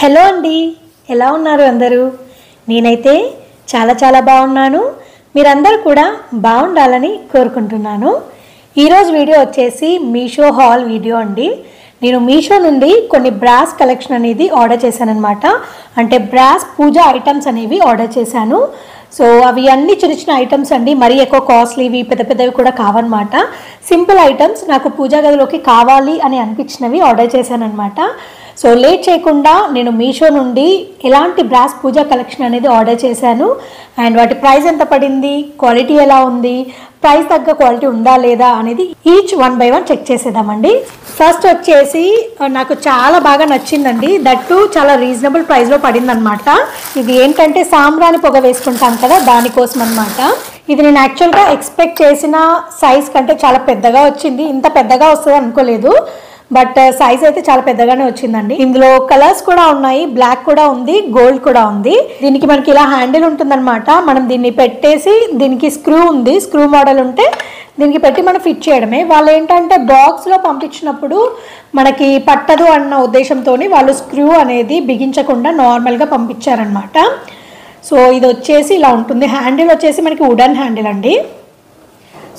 Hello అండి, ఎలా ఉన్నారు అందరూ? నేనైతే చాలా బాగున్నాను. మీరందరూ కూడా బాగుండాలని కోరుకుంటున్నాను. ఈరోజు వీడియో వచ్చేసి మీషో హాల్ వీడియో అండి. నేను మీషో నుండి కొన్ని బ్రాస్ కలెక్షన్ అనేది ఆర్డర్ చేశాను అనమాట. అంటే బ్రాస్ పూజా ఐటమ్స్ అనేవి ఆర్డర్ చేశాను. సో అవి అన్ని చిన్న ఐటమ్స్ అండి, మరీ ఎక్కువ కాస్ట్లీవి పెద్దవి కూడా కావన్నమాట. సింపుల్ ఐటమ్స్ నాకు పూజా గదిలోకి కావాలి అని అనిపించినవి ఆర్డర్ చేశాను అనమాట. సో లేట్ చేయకుండా నేను మీషో నుండి ఎలాంటి బ్రాస్ పూజా కలెక్షన్ అనేది ఆర్డర్ చేశాను అండ్ వాటి ప్రైస్ ఎంత పడింది, క్వాలిటీ ఎలా ఉంది, ప్రైస్ తగ్గ క్వాలిటీ ఉందా లేదా అనేది ఈచ్ 1 by 1 చెక్ చేసేద్దామండి. ఫస్ట్ వచ్చేసి నాకు చాలా బాగా నచ్చిందండి, దట్టు చాలా రీజనబుల్ ప్రైస్లో పడింది అనమాట. ఇది ఏంటంటే సాంబ్రాణి పొగ వేసుకుంటాం కదా, దానికోసం అనమాట. ఇది నేను యాక్చువల్గా ఎక్స్పెక్ట్ చేసిన సైజ్ కంటే చాలా పెద్దగా వచ్చింది. ఇంత పెద్దగా వస్తుంది అనుకోలేదు, బట్ సైజ్ అయితే చాలా పెద్దగానే వచ్చిందండి. ఇందులో కలర్స్ కూడా ఉన్నాయి, బ్లాక్ కూడా ఉంది, గోల్డ్ కూడా ఉంది. దీనికి మనకి ఇలా హ్యాండిల్ ఉంటుందన్నమాట. మనం దీన్ని పెట్టేసి దీనికి స్క్రూ ఉంది, స్క్రూ మోడల్ ఉంటే దీనికి పెట్టి మనం ఫిట్ చేయడమే. వాళ్ళు ఏంటంటే బాక్స్లో పంపించినప్పుడు మనకి పట్టదు అన్న ఉద్దేశంతో వాళ్ళు స్క్రూ అనేది బిగించకుండా నార్మల్గా పంపించారనమాట. సో ఇది వచ్చేసి ఇలా ఉంటుంది. హ్యాండిల్ వచ్చేసి మనకి వుడెన్ హ్యాండిల్ అండి.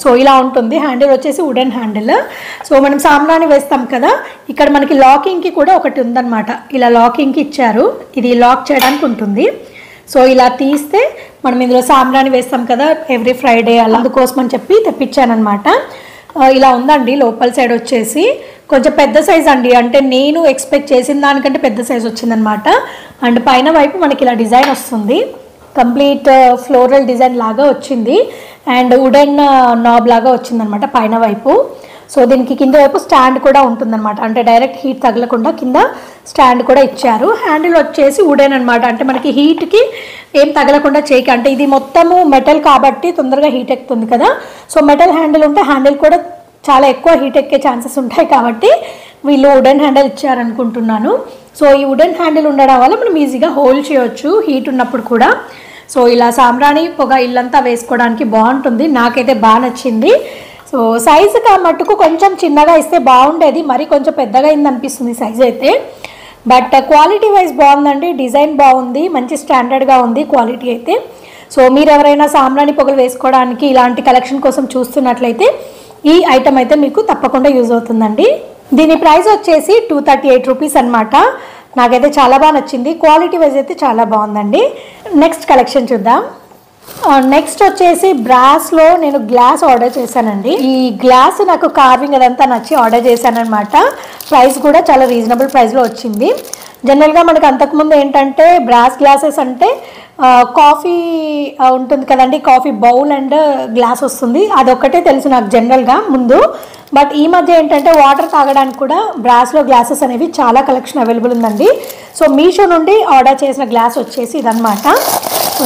సో ఇలా ఉంటుంది, హ్యాండిల్ వచ్చేసి వుడెన్ హ్యాండిల్. సో మనం సాంబ్రాణి వేస్తాం కదా, ఇక్కడ మనకి లాకింగ్కి కూడా ఒకటి ఉందన్నమాట. ఇలా లాకింగ్కి ఇచ్చారు, ఇది లాక్ చేయడానికి ఉంటుంది. సో ఇలా తీస్తే మనం ఇందులో సాంబ్రాణి వేస్తాం కదా ఎవ్రీ ఫ్రైడే, అలా అందుకోసం అని చెప్పి తెప్పించానమాట. ఇలా ఉందండి. లోపల సైడ్ వచ్చేసి కొంచెం పెద్ద సైజ్ అండి, అంటే నేను ఎక్స్పెక్ట్ చేసిన దానికంటే పెద్ద సైజ్ వచ్చిందనమాట. అండ్ పైన వైపు మనకి ఇలా డిజైన్ వస్తుంది, కంప్లీట్ ఫ్లోరల్ డిజైన్ లాగా వచ్చింది అండ్ వుడెన్ నాబ్ లాగా వచ్చిందనమాట పైన వైపు. సో దీనికి కింద వైపు స్టాండ్ కూడా ఉంటుందన్నమాట, అంటే డైరెక్ట్ హీట్ తగలకుండా కింద స్టాండ్ కూడా ఇచ్చారు. హ్యాండిల్ వచ్చేసి వుడెన్ అనమాట, అంటే మనకి హీట్కి ఏం తగలకుండా చేయక, అంటే ఇది మొత్తము మెటల్ కాబట్టి తొందరగా హీట్ ఎక్కుతుంది కదా. సో మెటల్ హ్యాండిల్ ఉంటే హ్యాండిల్ కూడా చాలా ఎక్కువ హీట్ ఎక్కే ఛాన్సెస్ ఉంటాయి కాబట్టి వీళ్ళు వుడెన్ హ్యాండిల్ ఇచ్చారనుకుంటున్నాను. సో ఈ వుడెన్ హ్యాండిల్ ఉండడం వల్ల మనం ఈజీగా హోల్డ్ చేయొచ్చు హీట్ ఉన్నప్పుడు కూడా. సో ఇలా సాంబ్రాణి పొగ ఇల్లంతా వేసుకోవడానికి బాగుంటుంది, నాకైతే బాగా నచ్చింది. సో సైజు మట్టుకు కొంచెం చిన్నగా ఇస్తే బాగుండేది, మరి కొంచెం పెద్దగా అయింది అనిపిస్తుంది సైజ్ అయితే. బట్ క్వాలిటీ వైజ్ బాగుందండి, డిజైన్ బాగుంది, మంచి స్టాండర్డ్గా ఉంది క్వాలిటీ అయితే. సో మీరు ఎవరైనా సాంబ్రాణి పొగలు వేసుకోవడానికి ఇలాంటి కలెక్షన్ కోసం చూస్తున్నట్లయితే ఈ ఐటమ్ అయితే మీకు తప్పకుండా యూజ్ అవుతుందండి. దీని ప్రైస్ వచ్చేసి 238 రూపీస్ అనమాట. నాకైతే చాలా బాగా నచ్చింది, క్వాలిటీ వైజ్ అయితే చాలా బాగుందండి. నెక్స్ట్ కలెక్షన్ చూద్దాం. నెక్స్ట్ వచ్చేసి బ్రాస్లో నేను గ్లాస్ ఆర్డర్ చేశానండి. ఈ గ్లాస్ నాకు కార్వింగ్ అదంతా నచ్చి ఆర్డర్ చేశాను అనమాట. ప్రైస్ కూడా చాలా రీజనబుల్ ప్రైస్లో వచ్చింది. జనరల్గా మనకు అంతకుముందు ఏంటంటే బ్రాస్ గ్లాసెస్ అంటే కాఫీ ఉంటుంది కదండి, కాఫీ బౌల్ అండ్ గ్లాస్ వస్తుంది, అదొక్కటే తెలుసు నాకు జనరల్గా ముందు. బట్ ఈ మధ్య ఏంటంటే వాటర్ తాగడానికి కూడా బ్రాస్లో గ్లాసెస్ అనేవి చాలా కలెక్షన్ అవైలబుల్ ఉందండి. సో మీషో నుండి ఆర్డర్ చేసిన గ్లాస్ వచ్చేసి ఇదనమాట,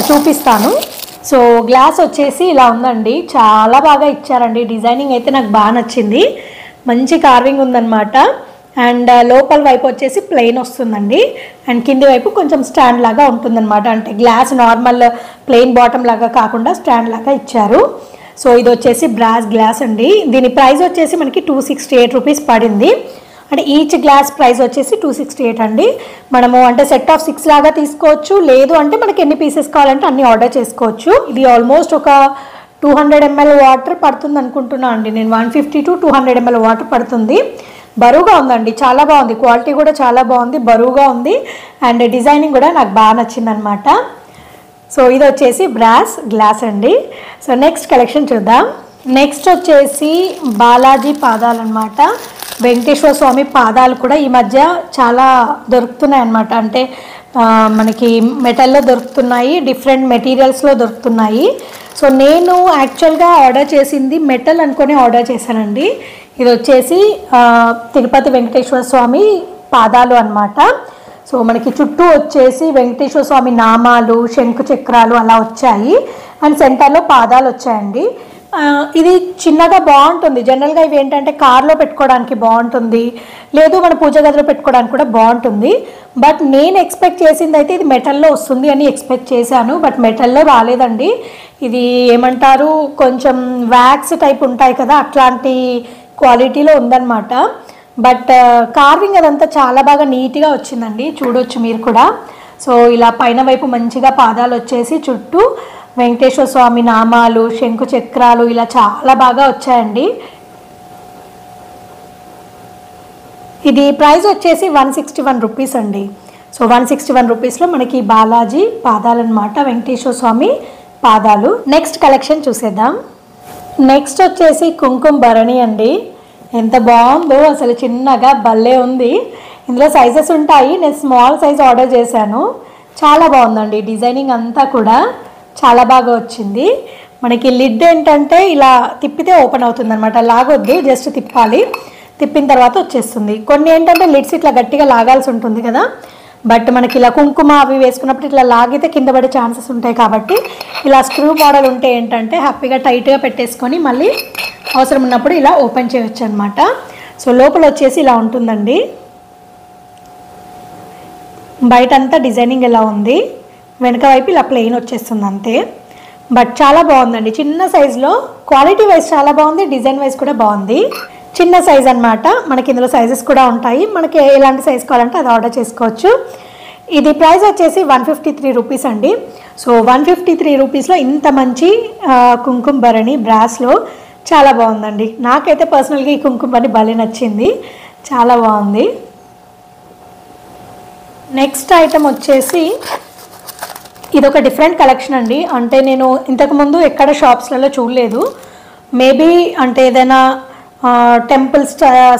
చూపిస్తాను. సో గ్లాస్ వచ్చేసి ఇలా ఉందండి, చాలా బాగా ఇచ్చారండి. డిజైనింగ్ అయితే నాకు బాగా నచ్చింది, మంచి కార్వింగ్ ఉందన్నమాట. అండ్ లోపల వైపు వచ్చేసి ప్లెయిన్ వస్తుందండి అండ్ కింది వైపు కొంచెం స్టాండ్ లాగా ఉంటుందన్నమాట, అంటే గ్లాస్ నార్మల్ ప్లెయిన్ బాటమ్ లాగా కాకుండా స్టాండ్ లాగా ఇచ్చారు. సో ఇది వచ్చేసి బ్రాస్ గ్లాస్ అండి. దీని ప్రైస్ వచ్చేసి మనకి 268 రూపీస్ పడింది. అంటే ఈచ్ గ్లాస్ ప్రైస్ వచ్చేసి 268 అండి. మనము అంటే సెట్ ఆఫ్ 6 లాగా తీసుకోవచ్చు, లేదు అంటే మనకి ఎన్ని పీసెస్ కావాలంటే అన్ని ఆర్డర్ చేసుకోవచ్చు. ఇది ఆల్మోస్ట్ ఒక 200 ml వాటర్ పడుతుంది అనుకుంటున్నాను అండి నేను. 150 to 200 ml వాటర్ పడుతుంది. బరువుగా ఉందండి, చాలా బాగుంది, క్వాలిటీ కూడా చాలా బాగుంది, బరువుగా ఉంది అండ్ డిజైనింగ్ కూడా నాకు బాగా నచ్చింది అనమాట. సో ఇది వచ్చేసి బ్రాస్ గ్లాస్ అండి. సో నెక్స్ట్ కలెక్షన్ చూద్దాం. నెక్స్ట్ వచ్చేసి బాలాజీ పాదాలు అనమాట. వెంకటేశ్వర స్వామి పాదాలు కూడా ఈ మధ్య చాలా దొరుకుతున్నాయి అనమాట, అంటే మనకి మెటల్లో దొరుకుతున్నాయి, డిఫరెంట్ మెటీరియల్స్లో దొరుకుతున్నాయి. సో నేను యాక్చువల్గా ఆర్డర్ చేసింది మెటల్ అనుకొని ఆర్డర్ చేశానండి. ఇది వచ్చేసి తిరుపతి వెంకటేశ్వర స్వామి పాదాలు అనమాట. సో మనకి చుట్టూ వచ్చేసి వెంకటేశ్వర స్వామి నామాలు, శంకు చక్రాలు అలా వచ్చాయి అండ్ సెంటర్లో పాదాలు వచ్చాయండి. ఇది చిన్నగా బాగుంటుంది, జనరల్గా ఇవి ఏంటంటే కార్లో పెట్టుకోవడానికి బాగుంటుంది, లేదు మన పూజ గదిలో పెట్టుకోవడానికి కూడా బాగుంటుంది. బట్ నేను ఎక్స్పెక్ట్ చేసింది అయితే ఇది మెటల్లో వస్తుంది అని ఎక్స్పెక్ట్ చేశాను, బట్ మెటల్లో రాలేదండి. ఇది ఏమంటారు, కొంచెం వ్యాక్స్ టైప్ ఉంటాయి కదా, అట్లాంటి క్వాలిటీలో ఉందన్నమాట. బట్ కార్వింగ్ అదంతా చాలా బాగా నీట్గా వచ్చిందండి, చూడొచ్చు మీరు కూడా. సో ఇలా పైన వైపు మంచిగా పాదాలు వచ్చేసి చుట్టూ వెంకటేశ్వర స్వామి నామాలు, శంకు చక్రాలు ఇలా చాలా బాగా వచ్చాయండి. ఇది ప్రైస్ వచ్చేసి 161 రూపీస్ అండి. సో 161 రూపీస్లో మనకి బాలాజీ పాదాలు అనమాట, వెంకటేశ్వర స్వామి పాదాలు. నెక్స్ట్ కలెక్షన్ చూసేద్దాం. నెక్స్ట్ వచ్చేసి కుంకుమ భరణి అండి. ఎంత బాగుందో అసలు, చిన్నగా భలే ఉంది. ఇందులో సైజెస్ ఉంటాయి, నేను స్మాల్ సైజ్ ఆర్డర్ చేశాను. చాలా బాగుందండి, డిజైనింగ్ అంతా కూడా చాలా బాగా వచ్చింది. మనకి లిడ్ ఏంటంటే ఇలా తిప్పితే ఓపెన్ అవుతుంది అనమాట, లాగొద్దు, జస్ట్ తిప్పాలి. తిప్పిన తర్వాత వచ్చేస్తుంది. కొన్ని ఏంటంటే లిడ్స్ ఇట్లా గట్టిగా లాగాల్సి ఉంటుంది కదా, బట్ మనకి ఇలా కుంకుమ అవి వేసుకున్నప్పుడు ఇట్లా లాగితే కింద పడే ఛాన్సెస్ ఉంటాయి. కాబట్టి ఇలా స్క్రూ మోడల్ ఉంటే ఏంటంటే హ్యాపీగా టైట్గా పెట్టేసుకొని మళ్ళీ అవసరం ఉన్నప్పుడు ఇలా ఓపెన్ చేయొచ్చు అనమాట. సో లోపల వచ్చేసి ఇలా ఉంటుందండి. బయట అంతా డిజైనింగ్ ఇలా ఉంది, వెనక వైపు ఇలా ప్లెయిన్ వచ్చేస్తుంది అంతే. బట్ చాలా బాగుందండి, చిన్న సైజులో. క్వాలిటీ వైజ్ చాలా బాగుంది, డిజైన్ వైజ్ కూడా బాగుంది. చిన్న సైజ్ అనమాట. మనకి ఇందులో సైజెస్ కూడా ఉంటాయి, మనకి ఎలాంటి సైజ్ కావాలంటే అది ఆర్డర్ చేసుకోవచ్చు. ఇది ప్రైస్ వచ్చేసి 153 రూపీస్ అండి. సో 153 రూపీస్లో ఇంత మంచి కుంకుమ భరణి బ్రాస్లో చాలా బాగుందండి. నాకైతే పర్సనల్గా ఈ కుంకుమ భరణి భలే నచ్చింది, చాలా బాగుంది. నెక్స్ట్ ఐటమ్ వచ్చేసి ఇదొక డిఫరెంట్ కలెక్షన్ అండి. అంటే నేను ఇంతకుముందు ఎక్కడ షాప్స్లలో చూడలేదు. మేబీ అంటే ఏదైనా టెంపుల్స్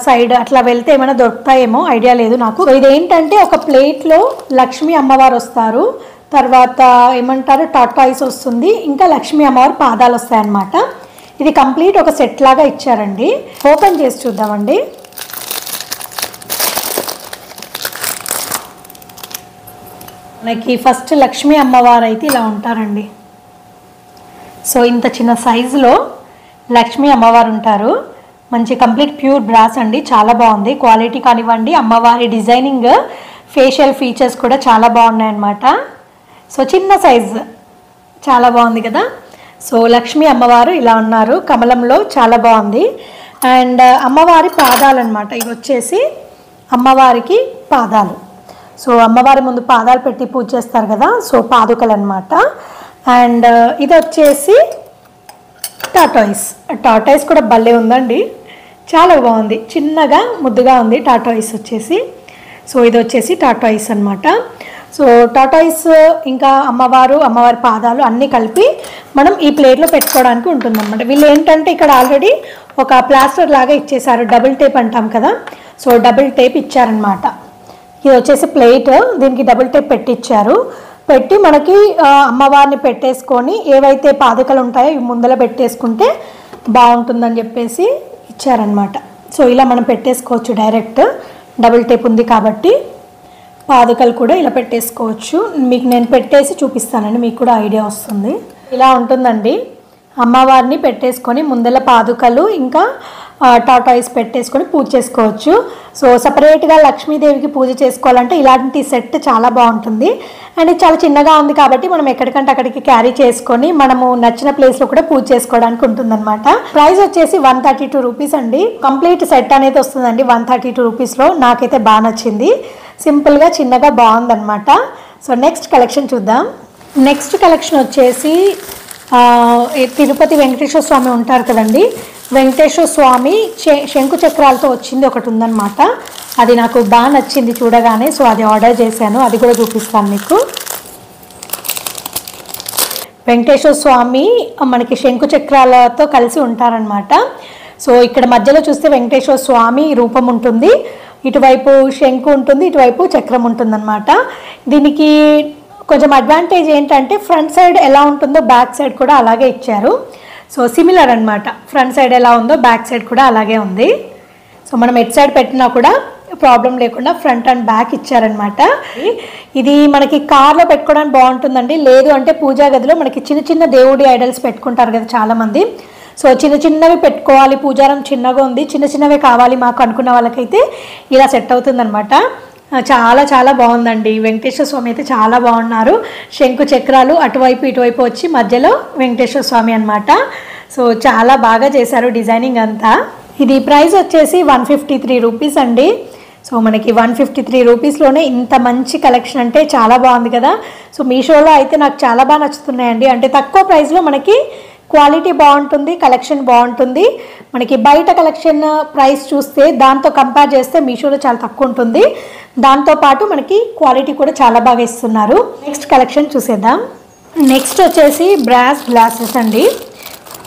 సైడ్ అట్లా వెళ్తే ఏమైనా దొరుకుతాయేమో, ఐడియా లేదు నాకు. ఇదేంటంటే ఒక ప్లేట్లో లక్ష్మీ అమ్మవారు వస్తారు, తర్వాత ఏమంటారు టాటాయిస్ వస్తుంది, ఇంకా లక్ష్మీ అమ్మవారి పాదాలు వస్తాయన్నమాట. ఇది కంప్లీట్ ఒక సెట్ లాగా ఇచ్చారండి. ఓపెన్ చేసి చూద్దామండి. మనకి ఫస్ట్ లక్ష్మీ అమ్మవారు అయితే ఇలా ఉంటారండి. సో ఇంత చిన్న సైజులో లక్ష్మీ అమ్మవారు ఉంటారు. మంచి కంప్లీట్ ప్యూర్ బ్రాస్ అండి, చాలా బాగుంది. క్వాలిటీ కానివ్వండి, అమ్మవారి డిజైనింగ్, ఫేషియల్ ఫీచర్స్ కూడా చాలా బాగున్నాయి అన్నమాట. సో చిన్న సైజ్ చాలా బాగుంది కదా. సో లక్ష్మీ అమ్మవారు ఇలా ఉన్నారు కమలంలో, చాలా బాగుంది. అండ్ అమ్మవారి పాదాలు అనమాట, ఇవి వచ్చేసి అమ్మవారికి పాదాలు. సో అమ్మవారి ముందు పాదాలు పెట్టి పూజ చేస్తారు కదా, సో పాదుకలు అనమాట. అండ్ ఇది వచ్చేసి టాటాయిస్ కూడా భలే ఉందండి, చాలా బాగుంది, చిన్నగా ముద్దుగా ఉంది టాటాయిస్ వచ్చేసి. సో ఇది వచ్చేసి టాటాయిస్ అనమాట. సో టాటాయిస్ ఇంకా అమ్మవారి పాదాలు అన్నీ కలిపి మనం ఈ ప్లేట్లో పెట్టుకోవడానికి ఉంటుందన్నమాట. వీళ్ళు ఏంటంటే ఇక్కడ ఆల్రెడీ ఒక ప్లాస్టర్ లాగా ఇచ్చేసారు, డబుల్ టేప్ అంటాం కదా, సో డబుల్ టేప్ ఇచ్చారనమాట. ఇది వచ్చేసి ప్లేట్, దీనికి డబుల్ టేప్ పెట్టించారు. పెట్టి మనకి అమ్మవారిని పెట్టేసుకొని ఏవైతే పాదుకలు ఉంటాయో ఇవి ముందర పెట్టేసుకుంటే బాగుంటుందని చెప్పేసి ఇచ్చారనమాట. సో ఇలా మనం పెట్టేసుకోవచ్చు డైరెక్ట్, డబుల్ టేప్ ఉంది కాబట్టి. పాదుకలు కూడా ఇలా పెట్టేసుకోవచ్చు. మీకు నేను పెట్టేసి చూపిస్తానండి, మీకు కూడా ఐడియా వస్తుంది. ఇలా ఉంటుందండి. అమ్మవారిని పెట్టేసుకొని ముందల పాదుకలు ఇంకా టాటాయిస్ పెట్టేసుకొని పూజ చేసుకోవచ్చు. సో సపరేట్గా లక్ష్మీదేవికి పూజ చేసుకోవాలంటే ఇలాంటి సెట్ చాలా బాగుంటుంది. అండ్ ఇది చాలా చిన్నగా ఉంది కాబట్టి మనం ఎక్కడికంటే అక్కడికి క్యారీ చేసుకొని మనము నచ్చిన ప్లేస్లో కూడా పూజ చేసుకోవడానికి ఉంటుందన్నమాట. ప్రైస్ వచ్చేసి 132 రూపీస్ అండి. కంప్లీట్ సెట్ అనేది వస్తుందండి 132 రూపీస్లో. నాకైతే బాగా నచ్చింది, సింపుల్గా చిన్నగా బాగుందన్నమాట. సో నెక్స్ట్ కలెక్షన్ చూద్దాం. నెక్స్ట్ కలెక్షన్ వచ్చేసి తిరుపతి వెంకటేశ్వర స్వామి ఉంటారు కదండి, వెంకటేశ్వర స్వామి శంకు చక్రాలతో వచ్చింది ఒకటి ఉందన్నమాట. అది నాకు బాగా నచ్చింది చూడగానే, సో అది ఆర్డర్ చేశాను, అది కూడా చూపిస్తాను మీకు. వెంకటేశ్వర స్వామి మనకి శంకు చక్రాలతో కలిసి ఉంటారనమాట. సో ఇక్కడ మధ్యలో చూస్తే వెంకటేశ్వర స్వామి రూపం ఉంటుంది, ఇటువైపు శంకు ఉంటుంది, ఇటువైపు చక్రం ఉంటుందన్నమాట. దీనికి కొంచెం అడ్వాంటేజ్ ఏంటంటే ఫ్రంట్ సైడ్ ఎలా ఉంటుందో బ్యాక్ సైడ్ కూడా అలాగే ఇచ్చారు. సో సిమిలర్ అనమాట, ఫ్రంట్ సైడ్ ఎలా ఉందో బ్యాక్ సైడ్ కూడా అలాగే ఉంది. సో మనం ఎట్ సైడ్ పెట్టినా కూడా ప్రాబ్లం లేకుండా ఫ్రంట్ అండ్ బ్యాక్ ఇచ్చారనమాట. ఇది మనకి కార్లో పెట్టుకోవడానికి బాగుంటుందండి. లేదు అంటే పూజా గదిలో మనకి చిన్న చిన్న దేవుడి ఐడల్స్ పెట్టుకుంటారు కదా చాలామంది. సో చిన్న చిన్నవి పెట్టుకోవాలి, పూజారం చిన్నగా ఉంది, చిన్న చిన్నవే కావాలి మాకు అనుకున్న వాళ్ళకైతే ఇలా సెట్ అవుతుందన్నమాట. చాలా చాలా బాగుందండి. వెంకటేశ్వర స్వామి అయితే చాలా బాగున్నారు. శంకు చక్రాలు అటువైపు ఇటువైపు వచ్చి మధ్యలో వెంకటేశ్వర స్వామి అనమాట. సో చాలా బాగా చేశారు డిజైనింగ్ అంతా. ఇది ప్రైస్ వచ్చేసి 153 రూపీస్ అండి. సో మనకి 153 రూపీస్లోనే ఇంత మంచి కలెక్షన్ అంటే చాలా బాగుంది కదా. సో మీషోలో అయితే నాకు చాలా బాగా నచ్చుతున్నాయండి. అంటే తక్కువ ప్రైస్లో మనకి క్వాలిటీ బాగుంటుంది, కలెక్షన్ బాగుంటుంది. మనకి బయట కలెక్షన్ ప్రైస్ చూస్తే దాంతో కంపేర్ చేస్తే మీషోలో చాలా తక్కువ ఉంటుంది. దాంతోపాటు మనకి క్వాలిటీ కూడా చాలా బాగా ఇస్తున్నారు. నెక్స్ట్ కలెక్షన్ చూసేద్దాం. నెక్స్ట్ వచ్చేసి బ్రాస్ గ్లాసెస్ అండి.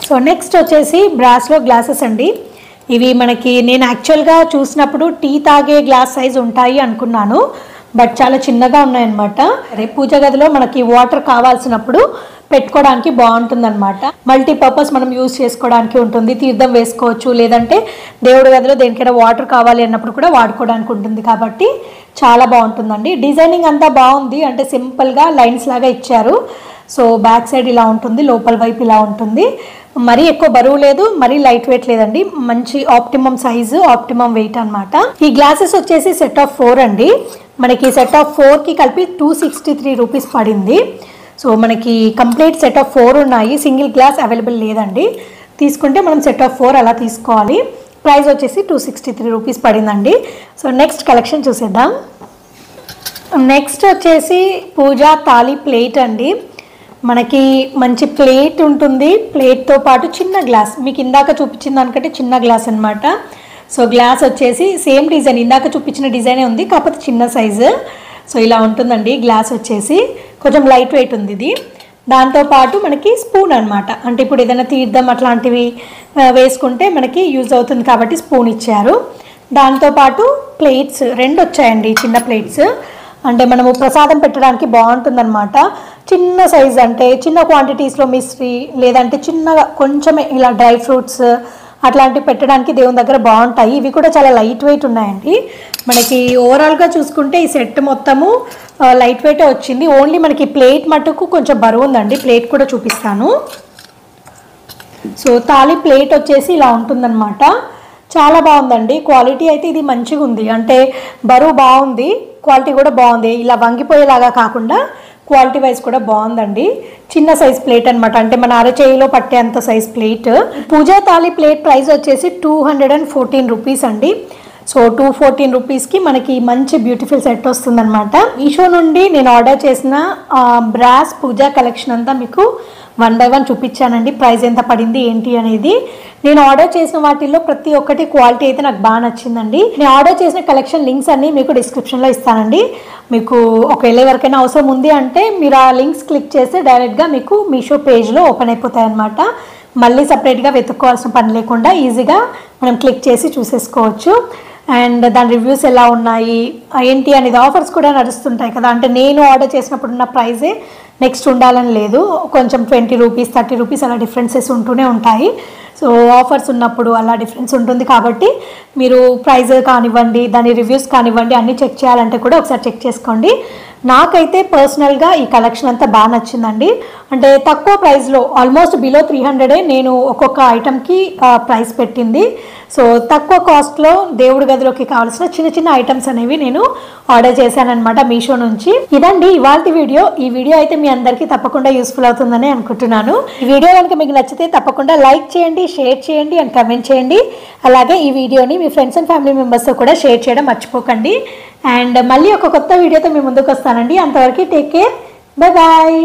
సో నెక్స్ట్ వచ్చేసి బ్రాస్లో గ్లాసెస్ అండి. ఇవి మనకి నేను యాక్చువల్గా చూసినప్పుడు టీ తాగే గ్లాస్ సైజ్ ఉంటాయి అనుకున్నాను, బట్ చాలా చిన్నగా ఉన్నాయన్నమాట. రేపు పూజ గదిలో మనకి వాటర్ కావాల్సినప్పుడు పెట్టుకోవడానికి బాగుంటుంది అనమాట. మల్టీపర్పస్ మనం యూజ్ చేసుకోవడానికి ఉంటుంది. తీర్థం వేసుకోవచ్చు, లేదంటే దేవుడి గదిలో దేనికైనా వాటర్ కావాలి అన్నప్పుడు కూడా వాడుకోవడానికి ఉంటుంది. కాబట్టి చాలా బాగుంటుందండి. డిజైనింగ్ అంతా బాగుంది, అంటే సింపుల్గా లైన్స్ లాగా ఇచ్చారు. సో బ్యాక్ సైడ్ ఇలా ఉంటుంది, లోపల వైపు ఇలా ఉంటుంది. మరీ ఎక్కువ బరువు లేదు, మరీ లైట్ వెయిట్ లేదండి. మంచి ఆప్టిమమ్ సైజు, ఆప్టిమమ్ వెయిట్ అనమాట. ఈ గ్లాసెస్ వచ్చేసి సెట్ ఆఫ్ 4 అండి. మనకి సెట్ ఆఫ్ 4కి కలిపి 263 రూపీస్ పడింది. సో మనకి కంప్లీట్ సెట్ ఆఫ్ 4 ఉన్నాయి, సింగిల్ గ్లాస్ అవైలబుల్ లేదండి. తీసుకుంటే మనం సెట్ ఆఫ్ 4 అలా తీసుకోవాలి. ప్రైస్ వచ్చేసి 263 రూపీస్ పడిందండి. సో నెక్స్ట్ కలెక్షన్ చూసేద్దాం. నెక్స్ట్ వచ్చేసి పూజా తాళి ప్లేట్ అండి. మనకి మంచి ప్లేట్ ఉంటుంది, ప్లేట్తో పాటు చిన్న గ్లాస్, మీకు ఇందాక చూపించిన దానికంటే చిన్న గ్లాస్ అనమాట. సో గ్లాస్ వచ్చేసి సేమ్ డిజైన్, ఇందాక చూపించిన డిజైనే ఉంది, కాకపోతే చిన్న సైజు. సో ఇలా ఉంటుందండి గ్లాస్ వచ్చేసి. కొంచెం లైట్ వెయిట్ ఉంది ఇది. దాంతోపాటు మనకి స్పూన్ అనమాట, అంటే ఇప్పుడు ఏదైనా తీర్థం అట్లాంటివి వేసుకుంటే మనకి యూజ్ అవుతుంది కాబట్టి స్పూన్ ఇచ్చారు. దాంతోపాటు ప్లేట్స్ 2 వచ్చాయండి, చిన్న ప్లేట్స్. అంటే మనము ప్రసాదం పెట్టడానికి బాగుంటుందన్నమాట. చిన్న సైజ్, అంటే చిన్న క్వాంటిటీస్లో మిశ్రీ, లేదంటే చిన్నగా కొంచెమే ఇలా డ్రై ఫ్రూట్స్ అట్లాంటివి పెట్టడానికి దేవుని దగ్గర బాగుంటాయి. ఇవి కూడా చాలా లైట్ వెయిట్ ఉన్నాయండి. మనకి ఓవరాల్గా చూసుకుంటే ఈ సెట్ మొత్తము లైట్ వెయిటే వచ్చింది. ఓన్లీ మనకి ప్లేట్ మట్టుకు కొంచెం బరువు ఉందండి. ప్లేట్ కూడా చూపిస్తాను. సో తాళి ప్లేట్ వచ్చేసి ఇలా ఉంటుందన్నమాట. చాలా బాగుందండి. క్వాలిటీ అయితే ఇది మంచిగా ఉంది, అంటే బరువు బాగుంది, క్వాలిటీ కూడా బాగుంది. ఇలా వంగిపోయేలాగా కాకుండా క్వాలిటీ వైజ్ కూడా బాగుందండి. చిన్న సైజ్ ప్లేట్ అనమాట, అంటే మన అరచేయిలో పట్టేంత సైజ్ ప్లేట్. పూజా తాళి ప్లేట్ ప్రైస్ వచ్చేసి 214 రూపీస్ అండి. సో 214 రూపీస్కి మనకి మంచి బ్యూటిఫుల్ సెట్ వస్తుందన్నమాట. మీషో నుండి నేను ఆర్డర్ చేసిన బ్రాస్ పూజా కలెక్షన్ అంతా మీకు 1 by 1 చూపించానండి. ప్రైస్ ఎంత పడింది ఏంటి అనేది. నేను ఆర్డర్ చేసిన వాటిల్లో ప్రతి ఒక్కటి క్వాలిటీ అయితే నాకు బాగా నచ్చిందండి. నేను ఆర్డర్ చేసిన కలెక్షన్ లింక్స్ అన్నీ మీకు డిస్క్రిప్షన్లో ఇస్తానండి. మీకు ఒకవేళ ఎవరికైనా అవసరం ఉంది అంటే మీరు ఆ లింక్స్ క్లిక్ చేస్తే డైరెక్ట్గా మీకు మీషో పేజ్లో ఓపెన్ అయిపోతాయి అన్నమాట. మళ్ళీ సపరేట్గా వెతుక్కోవాల్సిన పని లేకుండా ఈజీగా మనం క్లిక్ చేసి చూసేసుకోవచ్చు. అండ్ దాని రివ్యూస్ ఎలా ఉన్నాయి ఏంటి అనేది, ఆఫర్స్ కూడా నడుస్తుంటాయి కదా. అంటే నేను ఆర్డర్ చేసినప్పుడు ఉన్న ప్రైజే నెక్స్ట్ ఉండాలని లేదు, కొంచెం 20 రూపీస్ 30 రూపీస్ అలా డిఫరెన్సెస్ ఉంటూనే ఉంటాయి. సో ఆఫర్స్ ఉన్నప్పుడు అలా డిఫరెన్స్ ఉంటుంది కాబట్టి మీరు ప్రైస్ కానివ్వండి, దాని రివ్యూస్ కానివ్వండి, అన్నీ చెక్ చేయాలంటే కూడా ఒకసారి చెక్ చేసుకోండి. నాకైతే పర్సనల్గా ఈ కలెక్షన్ అంతా బాగా నచ్చిందండి. అంటే తక్కువ ప్రైస్లో, ఆల్మోస్ట్ బిలో 300 నేను ఒక్కొక్క ఐటమ్కి ప్రైస్ పెట్టింది. సో తక్కువ కాస్ట్లో దేవుడి గదిలోకి కావాల్సిన చిన్న చిన్న ఐటమ్స్ అనేవి నేను ఆర్డర్ చేశానన్నమాట మీషో నుంచి. ఇదండి ఇవాల్టి వీడియో. ఈ వీడియో అయితే మీ అందరికీ తప్పకుండా యూస్ఫుల్ అవుతుందని అనుకుంటున్నాను. ఈ వీడియో కనుక మీకు నచ్చితే తప్పకుండా లైక్ చేయండి, షేర్ చేయండి అండ్ కమెంట్ చేయండి. అలాగే ఈ వీడియోని మీ ఫ్రెండ్స్ అండ్ ఫ్యామిలీ మెంబర్స్తో కూడా షేర్ చేయడం మర్చిపోకండి. అండ్ మళ్ళీ ఒక కొత్త వీడియోతో మీ ముందుకు వస్తానండి. అంతవరకు టేక్ కేర్, బాయ్ బాయ్.